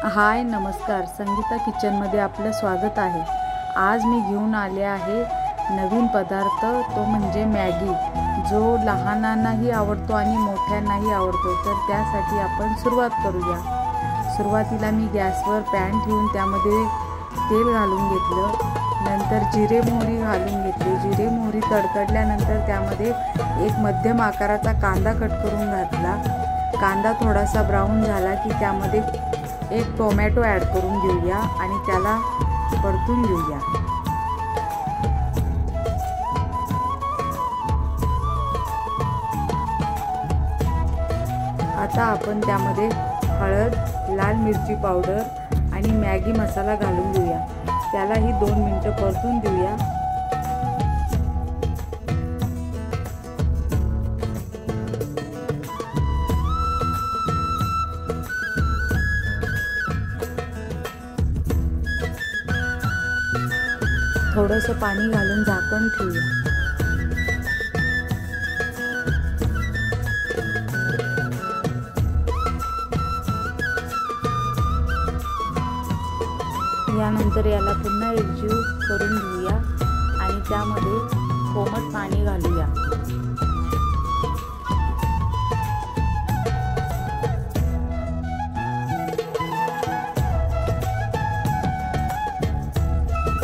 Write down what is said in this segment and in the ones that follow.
हाय नमस्कार, संगीता किचनमध्ये आपलं स्वागत आहे। आज मी घेऊन आले आहे नवीन पदार्थ, तो म्हणजे मॅगी, जो लहानांनाही आवडतो आणि मोठ्यांनाही आवडतो। तर त्यासाठी आपण सुरुवात करूया। सुरुवातीला मी गॅसवर पॅन ठेवून त्यामध्ये तेल घालून घेतलं, नंतर जिरे मोहरी घालून घेतली। जिरे मोहरी तडतडल्यानंतर त्यामध्ये एक मध्यम आकाराचा कांदा कट करून घातला। कांदा थोडासा ब्राऊन झाला की त्यामध्ये एक टोमॅटो ॲड करून घेऊया आणि त्याला परतून घेऊया। आता आपण त्यामध्ये हळद, लाल मिरची पावडर आणि मॅगी मसाला घालून घेऊया। त्यालाही 2 मिनिटं परतून घेऊया। थोडंसं पाणी घालून झाकण ठेवूया। यानंतर याला पुन्हा एकजीव करून घेऊया आणि त्यामध्ये कोमट पाणी घालूया।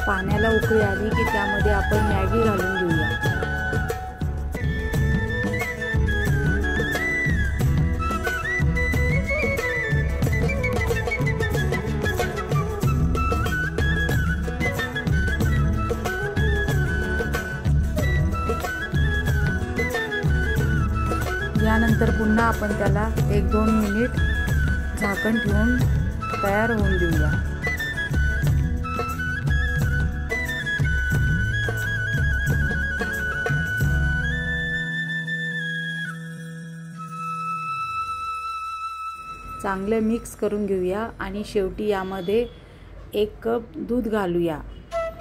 पाण्याला उकळी आली की त्यामध्ये आपण मॅगी घालून घेऊया। यानंतर पुन्हा आपण त्याला 1-2 मिनिट झाकण ठेवून तयार होऊन देऊया। चांगलं मिक्स करून घेऊया आणि शेवटी यामध्ये 1 कप दूध घालूया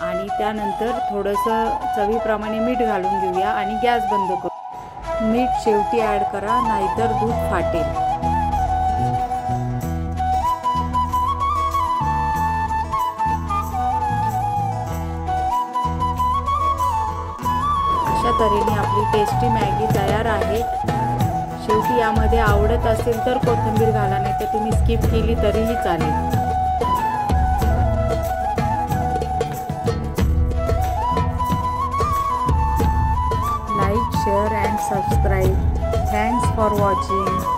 आणि त्यानंतर थोडंसं चवीप्रमाणे मीठ घालून घेऊया आणि गॅस बंद करू। मीठ शेवटी ॲड करा, नाहीतर दूध फाटेल। अशा तऱ्हेने आपली टेस्टी मॅगी तयार आहे। शेवटी यामध्ये आवडत असेल तर कोथिंबीर घाला, नाही तर तुम्ही स्किप केली तरीही चालेल। Like, share and subscribe. Thanks for watching.